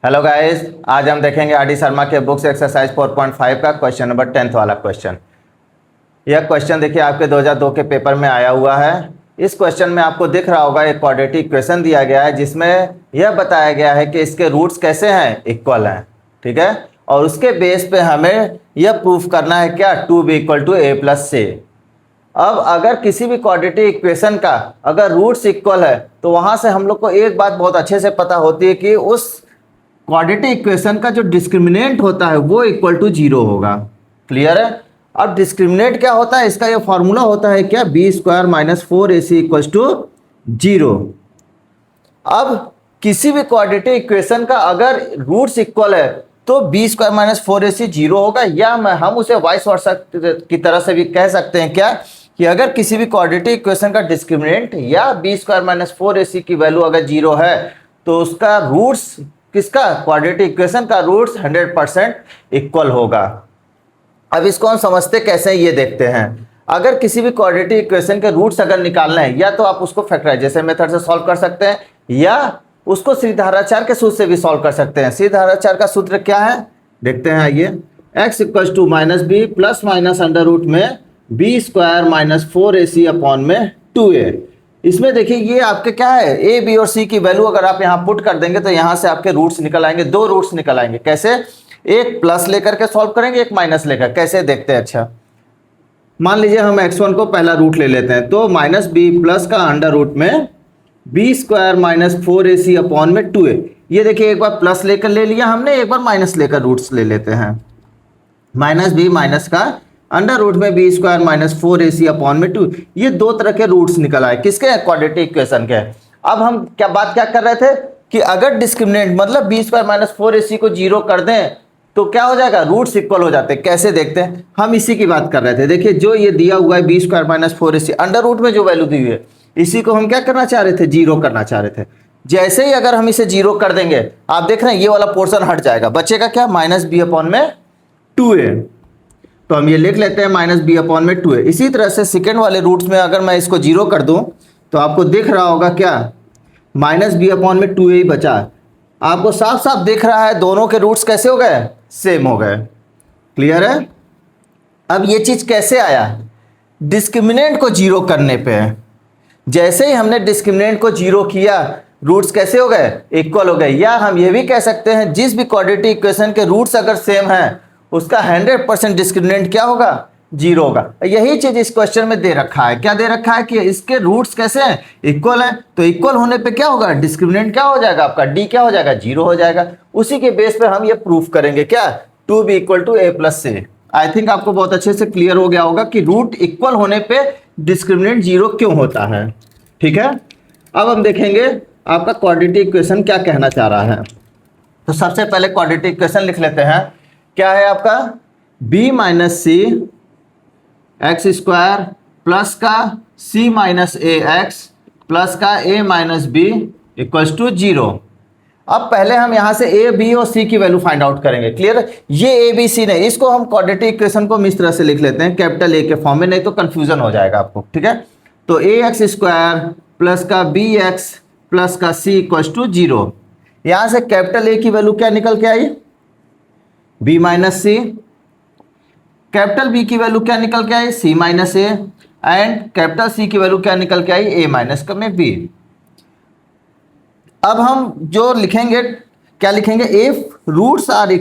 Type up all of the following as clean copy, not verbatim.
Hello guys, आज हम देखेंगे आर डी शर्मा के बुक्स एक्सरसाइज 4.5 का क्वेश्चन नंबर 10th वाला क्वेश्चन। यह क्वेश्चन देखिए आपके 2002 के पेपर में आया हुआ है। इस क्वेश्चन में आपको दिख रहा होगा एक क्वाड्रेटिक इक्वेशन दिया गया है जिसमें यह बताया गया है कि इसके रूट्स कैसे हैं, इक्वल हैं। ठीक है, और उसके बेस पे हमें यह प्रूफ करना है क्या, 2b = a + c। अब अगर किसी भी क्वाड्रेटिक इक्वेशन का अगर रूट्स इक्वल है तो वहां से हम लोग को एक बात बहुत अच्छे से पता होती है कि उस क्वाड्रेटिक इक्वेशन का जो डिस्क्रिमिनेंट होता है वो = 0 होगा। क्लियर है। अब डिस्क्रिमिनेंट क्या होता है, इसका ये फॉर्मूला होता है क्या, b² - 4ac = 0। अब किसी भी क्वाड्रेटिक इक्वेशन का अगर रूट्स इक्वल है तो b² - 4ac 0 होगा, या हम उसे वाइस वर्सा की तरह से भी कह सकते हैं क्या, कि अगर किसी भी क्वाड्रेटिक इक्वेशन का डिस्क्रिमिनेंट या b² - 4ac की वैल्यू अगर 0 है तो उसका रूट्स किसका, क्वाड्रेटिक इक्वेशन का रूट्स 100% इक्वल होगा। अब इसको हम समझते कैसे हैं ये देखते हैं। अगर किसी भी क्वाड्रेटिक इक्वेशन के रूट्स अगर निकालना है, या तो आप उसको फैक्टराइजेशन मेथड से सॉल्व कर सकते हैं या उसको सीधाराचार के सूत्र से भी सॉल्व कर सकते हैं। सीधाराचार का सूत्र क्या है देखते हैं, आइए। x = -b ± अंडर रूट में b² - 4ac/ 2a। इसमें देखिए ये आपके क्या है, a, b और c की वैल्यू अगर आप यहाँ पुट कर देंगे तो यहाँ से आपके रूट्स निकल आएंगे। दो रूट्स निकल आएंगे। कैसे, एक प्लस लेकर के सॉल्व करेंगे, एक माइनस लेकर। कैसे देखते हैं। अच्छा, मान लीजिए हम x1 को पहला रूट ले लेते हैं, तो -b+ का अंडर रूट में b² - 4ac/ 2a। ये देखिए एक बार प्लस लेकर ले लिया हमने, एक बार माइनस लेकर रूट्स ले लेते हैं। -b - का अंडर रूट में b² - 4ac/ 2। ये दो तरह के रूट्स निकल आए, किसके, क्वाड्रेटिक इक्वेशन के। अब हम बात क्या कर रहे थे कि अगर डिस्क्रिमिनेंट मतलब b² - 4ac को 0 कर दें तो क्या हो जाएगा, रूट्स इक्वल हो जाते हैं। कैसे देखते हैं, हम इसी की बात कर रहे थे। देखिए जो ये दिया हुआ है b² - 4ac अंडर रूट में जो वैल्यू दी हुई है, इसी को हम क्या करना चाह रहे थे, 0 करना चाह रहे थे। जैसे ही अगर हम इसे 0 कर देंगे, आप देख रहे हैं ये वाला पोर्शन हट जाएगा, बचेगा क्या, -b/ 2a। तो हम ये लिख लेते हैं -b/ 2a। इसी तरह से सेकेंड वाले रूट्स में अगर मैं इसको 0 कर दूं तो आपको दिख रहा होगा क्या, -b/ 2a ही बचा। आपको साफ साफ दिख रहा है दोनों के रूट्स कैसे हो गए, सेम हो गए। क्लियर है। अब ये चीज कैसे आया, डिस्क्रिमिनेंट को 0 करने पे। जैसे ही हमने डिस्क्रिमिनेंट को 0 किया, रूट्स कैसे हो गए, इक्वल हो गए। या हम ये भी कह सकते हैं जिस भी क्वाड्रेटिक इक्वेशन के रूट्स अगर सेम हैं उसका 100% डिस्क्रिमिनेंट क्या होगा, 0 होगा। यही चीज इस क्वेश्चन में दे रखा है। क्या दे रखा है कि इसके रूट्स कैसे हैं, इक्वल हैं। तो इक्वल होने पे क्या होगा, डिस्क्रिमिनेंट क्या हो जाएगा आपका, d क्या हो जाएगा, 0 हो जाएगा। उसी के बेस पे हम ये प्रूफ करेंगे क्या, 2b = a + c। I think आपको बहुत अच्छे से क्लियर हो गया होगा कि रूट इक्वल होने पे डिस्क्रिमिनेंट 0 क्यों होता है। ठीक है। अब हम देखेंगे आपका क्वाड्रेटिक इक्वेशन क्या कहना चाह रहा है। तो सबसे पहले क्वाड्रेटिक इक्वेशन लिख लेते हैं। क्या है आपका, b - c x² प्लस का c - ax प्लस का a - b = 0। अब पहले हम यहां से a, b और c की वैल्यू फाइंड आउट करेंगे। क्लियर है। ये a, b, c नहीं, इसको हम क्वाड्रेटिक इक्वेशन को हम इस तरह से लिख लेते हैं, कैपिटल A के फॉर्म में, नहीं तो कंफ्यूजन हो जाएगा आपको। ठीक है। तो ax² प्लस का bx प्लस का c = 0। यहां से कैपिटल A की वैल्यू क्या निकल के आई, b - c। कैपिटल B की वैल्यू क्या निकल के आई, c - a। And capital C की वैल्यू क्या निकल के आई, a - b। अब हम जो लिखेंगे, क्या लिखेंगे, if roots are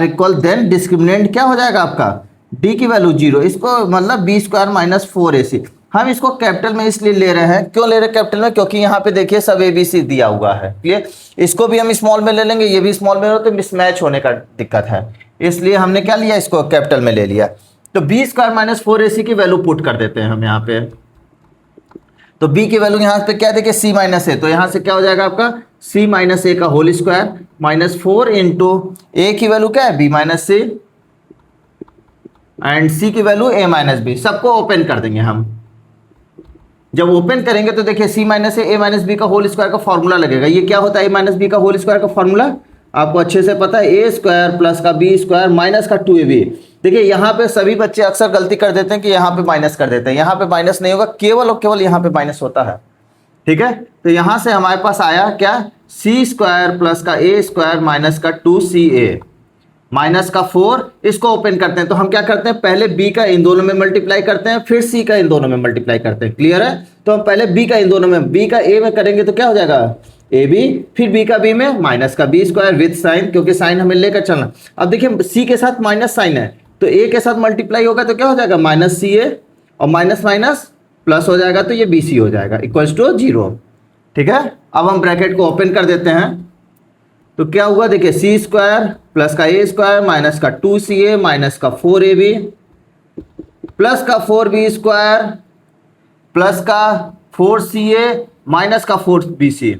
equal then discriminant क्या हो जाएगा आपका, d की वैल्यू 0। इसको मतलब b² - 4ac। हम इसको कैपिटल में इसलिए ले रहे हैं, क्यों ले रहे हैं कैपिटल में, क्योंकि यहाँ पे देखिए सब ABC दिया हुआ है। क्लियर। इसको भी हम स्मॉल में ले लेंगे, ये भी स्मॉल में हो तो मिसमैच होने का दिक्कत है, इसलिए हमने क्या लिया, इसको कैपिटल में ले लिया। तो b² - 4ac की वैल्यू पुट कर देते हैं हम यहाँ पे। तो b की वैल्यू यहाँ पे क्या देखिए, c - a। तो यहाँ से क्या हो जाएगा आपका, c - a का होल स्क्वायर -4 इंटू a की वैल्यू क्या है, b - c एंड c की वैल्यू a - b। सबको ओपन कर देंगे हम। जब ओपन करेंगे तो देखिए c - a - b का होल स्क्वायर का फॉर्मूला लगेगा। ये क्या होता है, a - b का होल स्क्वायर का फॉर्मूला आपको अच्छे से पता है, a² प्लस का b² माइनस का 2ab। देखिए यहाँ पे सभी बच्चे अक्सर गलती कर देते हैं कि यहाँ पे माइनस कर देते हैं। यहाँ पे माइनस नहीं होगा, केवल और केवल यहाँ पे माइनस होता है। ठीक है, तो यहां से हमारे पास आया क्या, सी स्क्वायर प्लस का ए स्क्वायर माइनस का 2ca माइनस का 4, इसको ओपन करते हैं तो हम क्या करते हैं, पहले b का इन दोनों में मल्टीप्लाई करते हैं, फिर c का इन दोनों में मल्टीप्लाई करते हैं। क्लियर है, तो हम पहले b का इन दोनों में, b का a में करेंगे तो क्या हो जाएगा ab, फिर b का b में माइनस का b स्क्वायर विद साइन, क्योंकि साइन हमें लेकर चलना। अब देखिए c के साथ माइनस साइन है तो a के साथ मल्टीप्लाई होगा तो क्या हो जाएगा माइनस ca, और माइनस माइनस प्लस हो जाएगा तो ये bc हो जाएगा इक्वल्स टू 0। ठीक है, अब हम ब्रैकेट को ओपन कर देते हैं तो क्या हुआ, देखिए सी स्क्वायर प्लस का ए स्क्वायर माइनस का 2ca माइनस का 4ab प्लस का 4b स्क्वायर प्लस का 4ca माइनस का 4bc।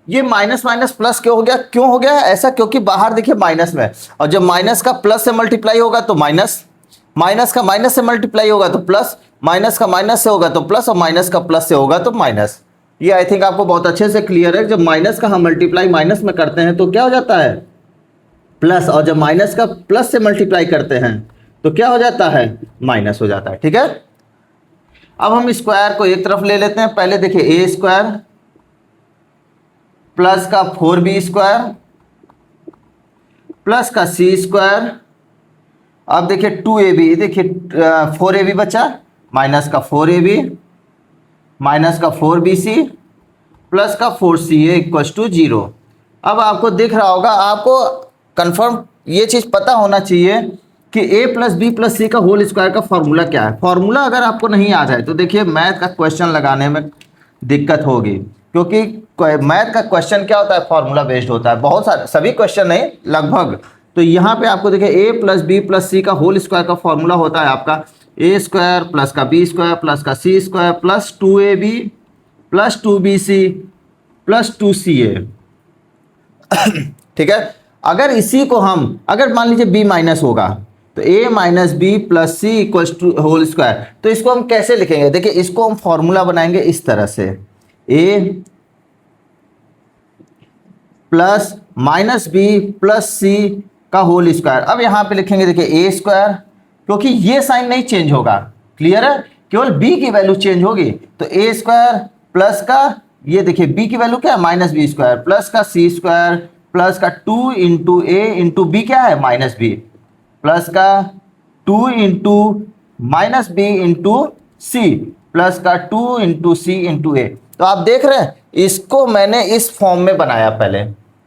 ये माइनस माइनस प्लस क्यों हो गया ऐसा, क्योंकि बाहर देखिए माइनस में, और जब माइनस का प्लस से मल्टीप्लाई होगा तो माइनस, माइनस का माइनस से मल्टीप्लाई होगा तो प्लस, माइनस का माइनस से होगा तो प्लस, और माइनस का प्लस से होगा तो माइनस। ये आई थिंक आपको बहुत अच्छे से क्लियर है। जब माइनस का हम मल्टीप्लाई माइनस में करते हैं तो क्या हो जाता है प्लस, और जब माइनस का प्लस से मल्टीप्लाई करते हैं तो क्या हो जाता है माइनस हो जाता है। ठीक है, अब हम स्क्वायर को एक तरफ ले लेते हैं। पहले देखिए ए स्क्वायर प्लस का 4b स्क्वायर प्लस का सी स्क्वायर, अब देखिए 2ab, देखिए 4ab बचा माइनस का 4ab माइनस का 4bc प्लस का 4ca इक्वल्स टू 0। अब आपको दिख रहा होगा, आपको कंफर्म ये चीज़ पता होना चाहिए कि a plus b plus c का होल स्क्वायर का फॉर्मूला क्या है। फॉर्मूला अगर आपको नहीं आ जाए तो देखिए मैथ का क्वेश्चन लगाने में दिक्कत होगी, क्योंकि मैथ का क्वेश्चन क्या होता है, फॉर्मूला बेस्ड होता है। बहुत सारे, सभी क्वेश्चन नहीं लगभग। तो यहाँ पे आपको देखिए a plus b plus c का होल स्क्वायर का फॉर्मूला होता है आपका ए स्क्वायर प्लस का बी स्क्वायर प्लस का c square plus 2ab plus 2bc plus 2ca। ठीक है, अगर इसी को हम, अगर मान लीजिए b माइनस होगा तो a minus b plus c equals to whole square, तो इसको हम कैसे लिखेंगे, देखिए इसको हम फॉर्मूला बनाएंगे इस तरह से, a plus minus b plus c का होल स्क्वायर। अब यहाँ पे लिखेंगे देखिए a स्क्वायर, क्योंकि ये साइन नहीं चेंज होगा। क्लियर है, केवल b की वैल्यू चेंज होगी, तो a स्क्वायर प्लस का, ये देखिए b की वैल्यू क्या है माइनस बी स्क्वायर प्लस का c स्क्वायर प्लस का 2 इंटू ए इंटू बी क्या है माइनस बी प्लस का 2 into minus b into c plus का 2 इंटू सी इंटू ए। तो आप देख रहे हैं, इसको मैंने इस फॉर्म में बनाया, पहले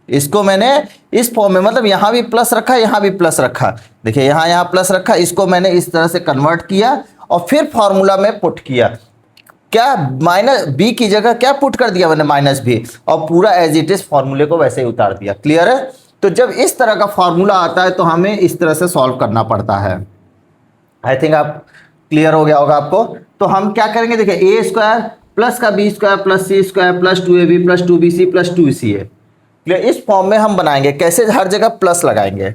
इसको मैंने इस फॉर्म में, मतलब यहाँ भी प्लस रखा यहाँ भी प्लस रखा, देखिए यहाँ प्लस रखा, इसको मैंने इस तरह से कन्वर्ट किया और फिर फॉर्मूला में पुट किया। क्या माइनस बी की जगह क्या पुट कर दिया मैंने माइनस बी, और पूरा एज इट इज फॉर्मूले को वैसे ही उतार दिया। क्लियर है, तो जब इस तरह का फॉर्मूला आता है तो हमें इस तरह से सॉल्व करना पड़ता है। आई थिंक आप क्लियर हो गया होगा आपको। तो हम क्या करेंगे, देखिए ए स्क्वायर प्लस का b square plus c square plus 2ab plus 2bc plus 2ca, इस फॉर्म में हम बनाएंगे। कैसे, हर जगह प्लस लगाएंगे।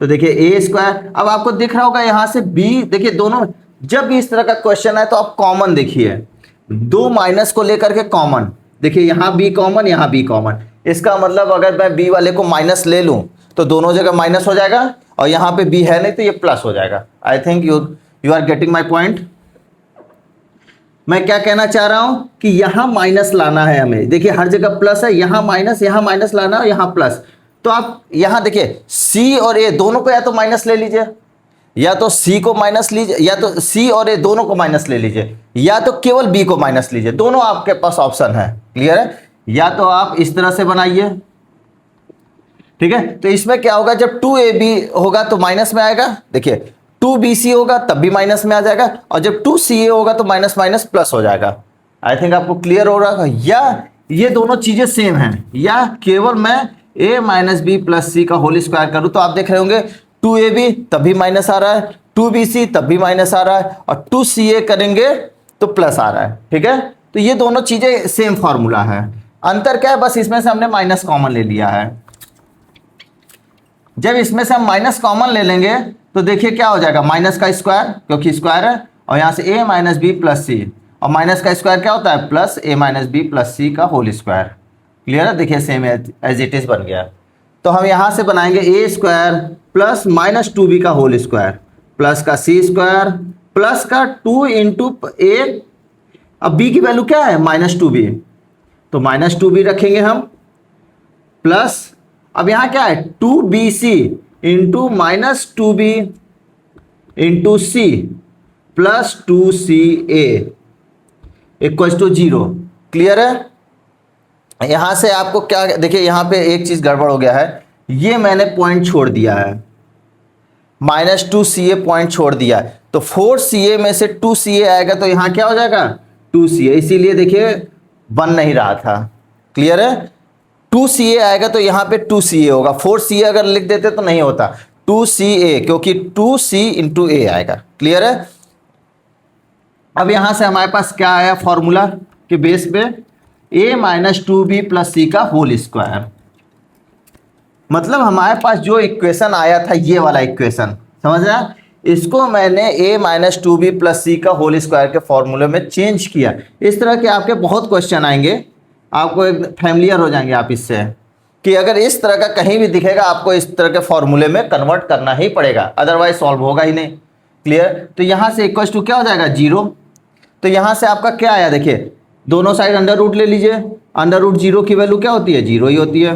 तो देखिए ए स्क्वायर, अब आपको दिख रहा होगा यहाँ से बी, देखिए दोनों, जब भी इस तरह का क्वेश्चन है तो आप कॉमन देखिए, दो माइनस को लेकर के कॉमन, देखिए यहाँ बी कॉमन यहाँ बी कॉमन, इसका मतलब अगर मैं बी वाले को माइनस ले लूँ तो दोनों जगह माइनस हो जाएगा, और यहाँ पे बी है नहीं तो ये प्लस हो जाएगा। I think you are getting my point. मैं क्या कहना चाह रहा हूं कि यहां माइनस लाना है हमें, देखिए हर जगह प्लस है, यहां माइनस लाना है, यहां प्लस। तो आप यहां देखिए सी और ए दोनों को या तो माइनस ले लीजिए, या तो सी को माइनस लीजिए, या तो सी और ए दोनों को माइनस ले लीजिए, या तो केवल बी को माइनस लीजिए, दोनों आपके पास ऑप्शन है। क्लियर है, या तो आप इस तरह से बनाइए, ठीक है। तो इसमें क्या होगा, जब 2ab होगा तो माइनस में आएगा, देखिए 2bc होगा तब भी माइनस में आ जाएगा, और जब 2ca होगा तो माइनस माइनस प्लस हो जाएगा। आई थिंक आपको क्लियर हो रहा है। या ये दोनों चीजें सेम हैं, या केवल मैं a minus b plus c का होल स्क्वायर करूं तो आप देख रहे होंगे 2ab तब भी माइनस आ रहा है, 2bc तब भी माइनस आ रहा है, और 2ca करेंगे तो प्लस आ रहा है। ठीक है, तो ये दोनों चीजें सेम फॉर्मूला है। अंतर क्या है, बस इसमें से हमने माइनस कॉमन ले लिया है। जब इसमें से हम माइनस कॉमन ले लेंगे तो देखिए क्या हो जाएगा, माइनस का स्क्वायर, क्योंकि स्क्वायर है, और यहाँ से a minus b plus c, और माइनस का स्क्वायर क्या होता है plus a minus b plus c का होल स्क्वायर। क्लियर है, देखिए सेम एज इट इज बन गया। तो हम यहाँ से बनाएंगे a square plus minus 2b का होल स्क्वायर प्लस का c स्क्वायर प्लस का 2 इंटू ए, अब b की वैल्यू क्या है -2b, तो -2b रखेंगे हम, प्लस अब यहां क्या है 2bc into -2b into c plus 2ca equal to 0। Clear है? यहां से आपको क्या, देखिए यहां पे एक चीज गड़बड़ हो गया है, ये मैंने पॉइंट छोड़ दिया है, -2ca पॉइंट छोड़ दिया है, तो 4ca में से 2ca आएगा तो यहां क्या हो जाएगा 2ca, इसीलिए देखिए बन नहीं रहा था। क्लियर है? 2ca आएगा तो यहां पे 2ca होगा, 4ca अगर लिख देते तो नहीं होता, 2ca, क्योंकि 2c इंटू a आएगा। क्लियर है? अब यहां से हमारे पास क्या आया फॉर्मूला के बेस पे, a -2b प्लस c का होल स्क्वायर, मतलब हमारे पास जो इक्वेशन आया था ये वाला इक्वेशन, समझ रहे हैं? इसको मैंने a -2b प्लस c का होल स्क्वायर के फॉर्मूले में चेंज किया। इस तरह के आपके बहुत क्वेश्चन आएंगे, आपको एक फैमिलियर हो जाएंगे आप इससे, कि अगर इस तरह का कहीं भी दिखेगा आपको इस तरह के फॉर्मूले में कन्वर्ट करना ही पड़ेगा, अदरवाइज सॉल्व होगा ही नहीं। क्लियर? तो यहां से इक्वल टू क्या हो जाएगा 0, तो यहां से आपका क्या आया, देखिए दोनों साइड अंडर रूट ले लीजिए, अंडर रूट 0 की वैल्यू क्या होती है 0 ही होती है,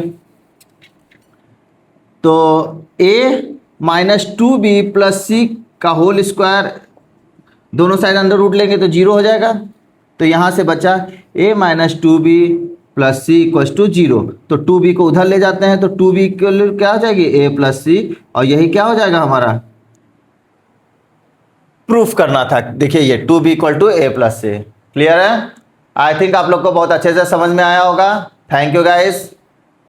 तो a -2b प्लस c का होल स्क्वायर, दोनों साइड अंडर रूट लेंगे तो 0 हो जाएगा, तो यहां से बचा a -2b plus c equal to 0, तो 2b को उधर ले जाते हैं तो 2b की वैल्यू क्या हो जाएगी a प्लस c, और यही क्या हो जाएगा हमारा, प्रूफ करना था। देखिए ये 2b equal to a plus c। Clear है? आई थिंक आप लोग को बहुत अच्छे से समझ में आया होगा। Thank you guys.